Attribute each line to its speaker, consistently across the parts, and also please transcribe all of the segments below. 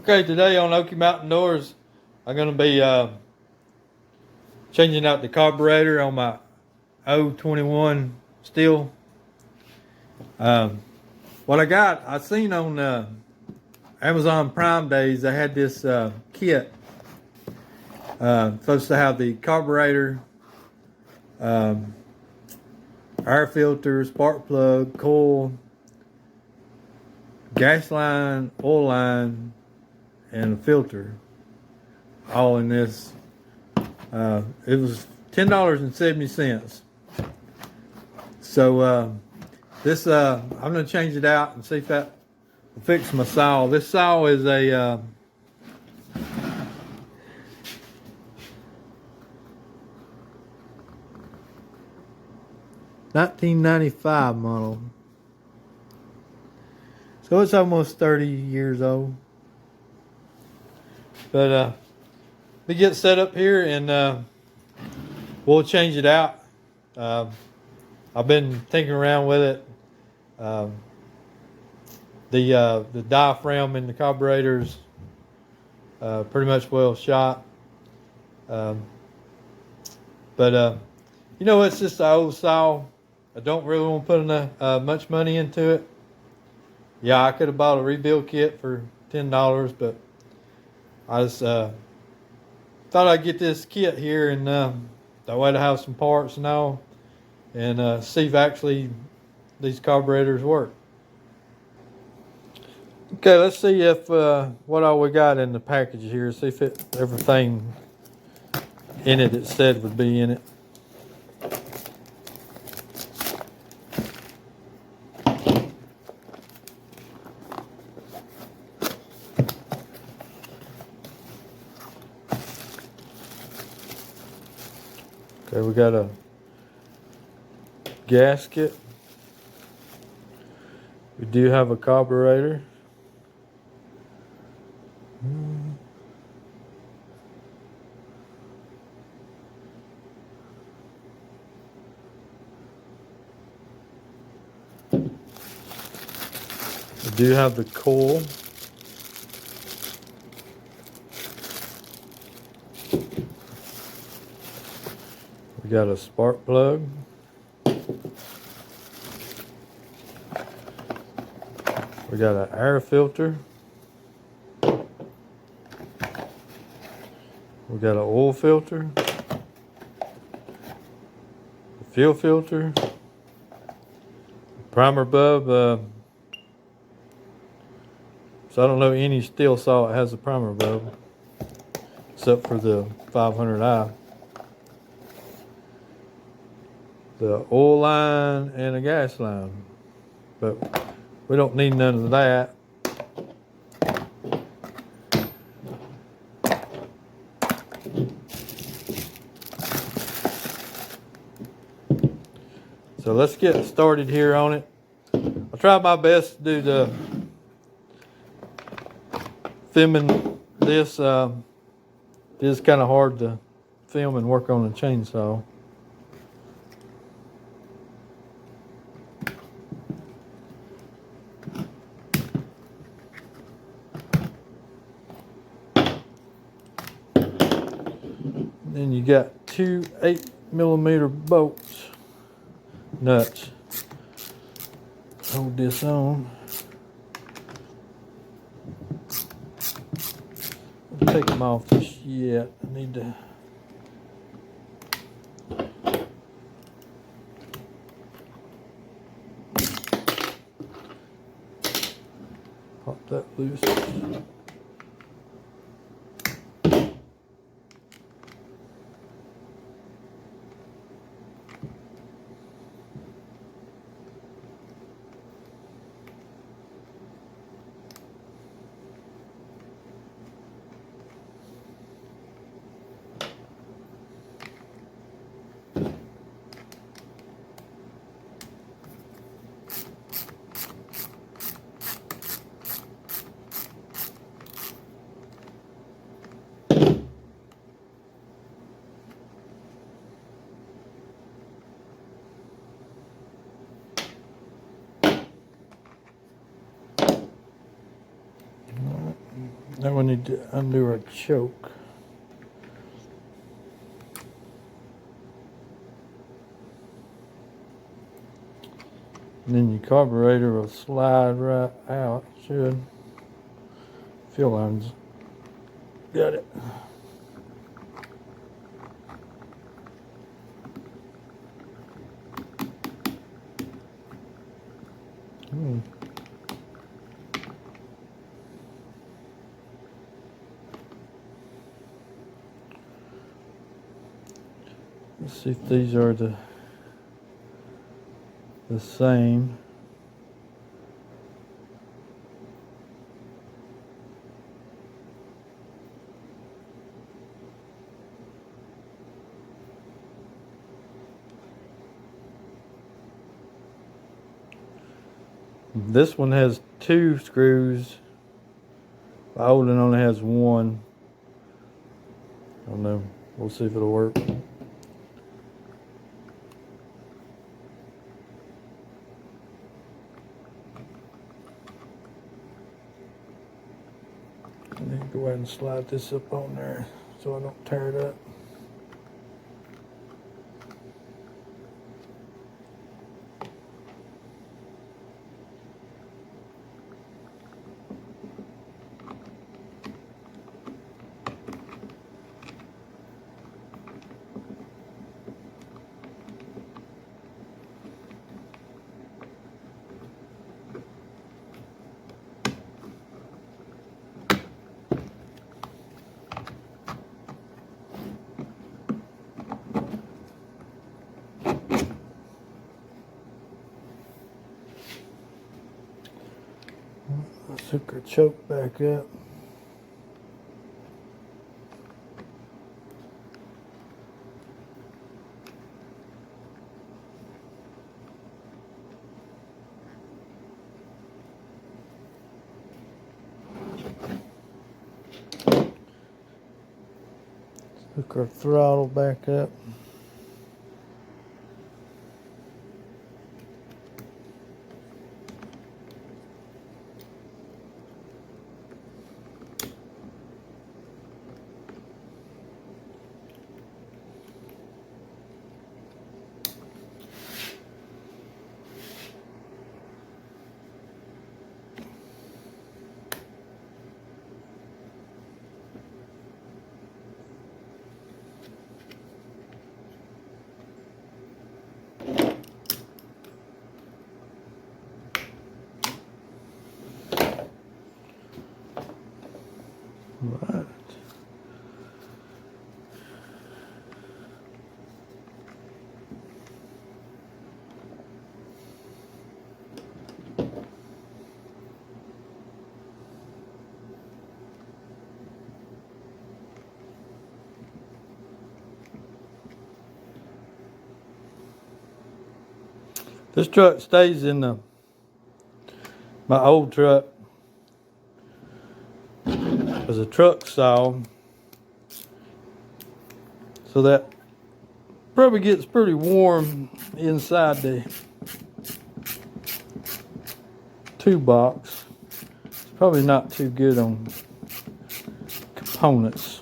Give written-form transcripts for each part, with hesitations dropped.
Speaker 1: Okay, today on Okie Mountain Doors, I'm going to be changing out the carburetor on my 021 Sthil. What I seen on Amazon Prime Days, they had this kit. Supposed to have the carburetor, air filter, spark plug, coil, gas line, oil line, and a filter, all in this. It was $10.70. So this I'm gonna change it out and see if that will fix my saw. This saw is a 1995 model, so it's almost 30 years old. But we get set up here and we'll change it out. I've been tinkering around with it. The diaphragm in the carburetor's pretty much well shot. But you know, it's just an old saw. I don't really want to put enough, much money into it. Yeah, I could have bought a rebuild kit for $10, but I just thought I'd get this kit here, and that way to have some parts and all, and see if actually these carburetors work. Okay, let's see if what all we got in the package here. See if everything in it said would be in it. Okay, we got a gasket. We do have a carburetor. We do have the coil. We got a spark plug. We got an air filter. We got an oil filter. A fuel filter. Primer bulb. So I don't know any Sthil saw that has a primer bulb, except for the 500i. The oil line and a gas line, but we don't need none of that. So let's get started here on it. I'll try my best to do the filming this. It is kind of hard to film and work on a chainsaw. Then you got two 8mm bolts, nuts. Hold this on. I'll take them off just yet. I need to. Pop that loose. Now we need to undo our choke. And then your carburetor will slide right out. Should. Fuel lines. Got it. Let's see if these are the same. This one has 2 screws. The old one only has 1. I don't know. We'll see if it'll work. I need to go ahead and slide this up on there so I don't tear it up. Let's hook our choke back up. Hook our throttle back up. Right. This truck stays in my old truck. As a truck style, so that probably gets pretty warm inside the 2 box. It's probably not too good on components.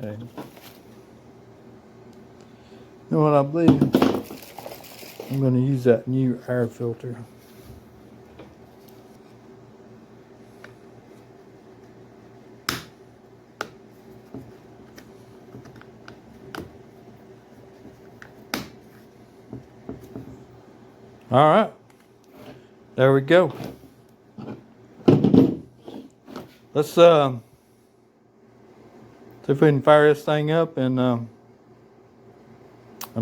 Speaker 1: Okay. And what I believe, I'm going to use that new air filter. All right, there we go. Let's see if we can fire this thing up, and I'm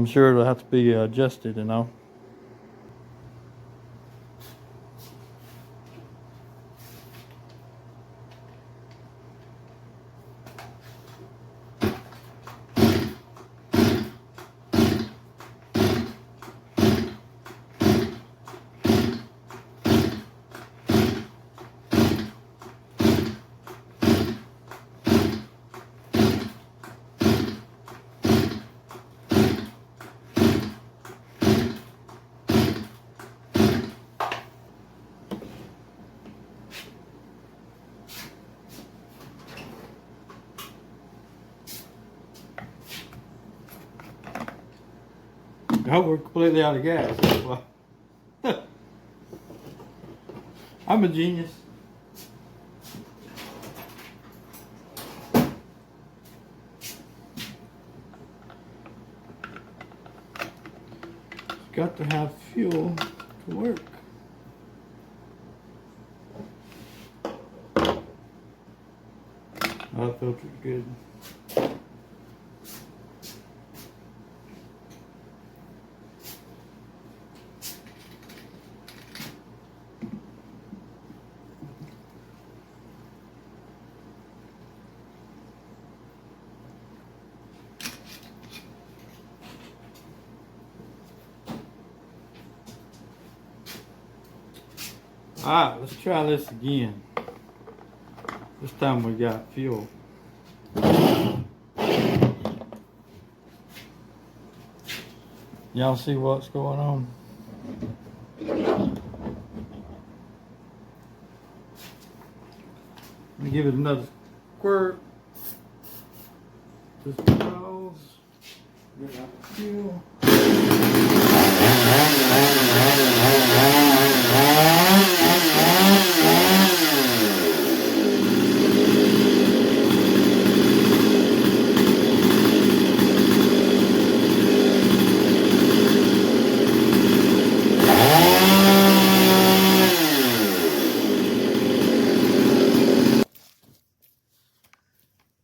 Speaker 1: sure it'll have to be adjusted and all. Oh, we're completely out of gas. That's why. I'm a genius. Got to have fuel to work. Oh, that filter's good. Alright, let's try this again. This time we got fuel. Y'all see what's going on? Let me give it another squirt. Just because. Get out the fuel.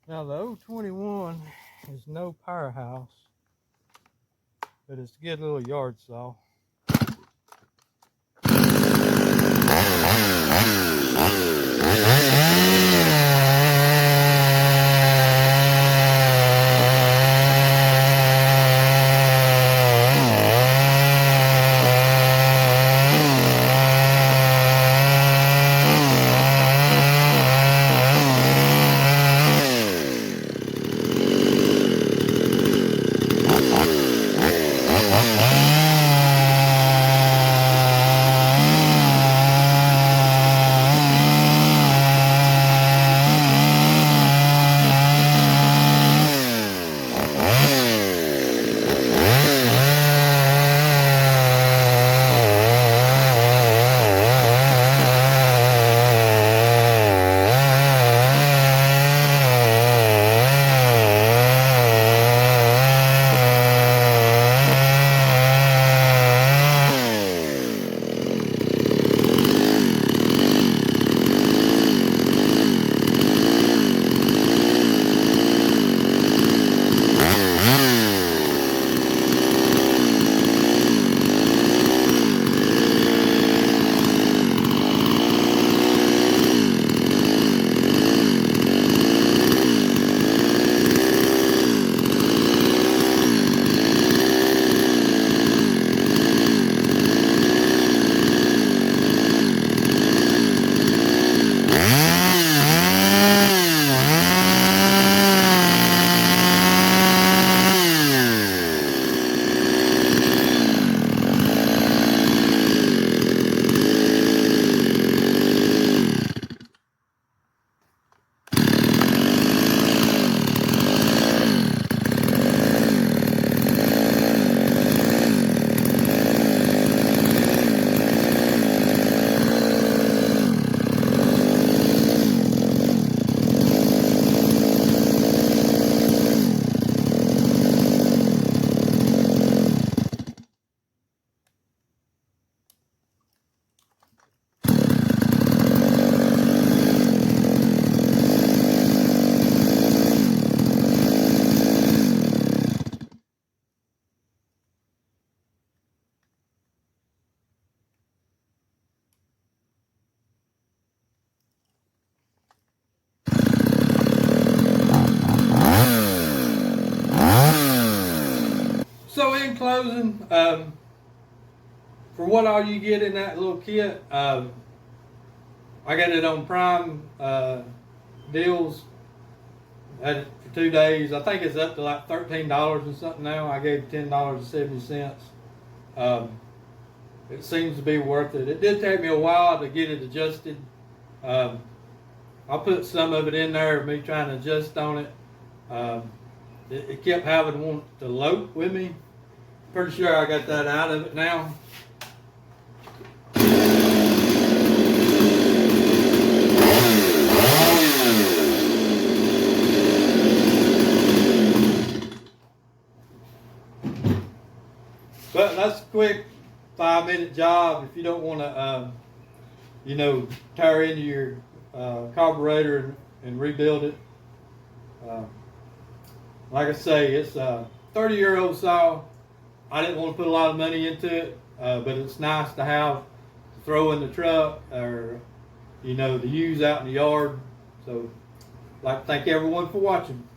Speaker 1: Now the 021 is no powerhouse, but it's a good little yard saw. So in closing, for what all you get in that little kit, I got it on Prime deals. Had it for 2 days. I think it's up to like $13 or something now. I gave $10.70. It seems to be worth it. It did take me a while to get it adjusted. I put some of it in there, me trying to adjust on it. It kept having want to lope with me. Pretty sure I got that out of it now. But that's a quick 5-minute job if you don't want to, you know, tear into your carburetor and rebuild it. Like I say, it's a 30-year-old saw. I didn't want to put a lot of money into it, but it's nice to have to throw in the truck or, you know, to use out in the yard. So, I'd like to thank everyone for watching.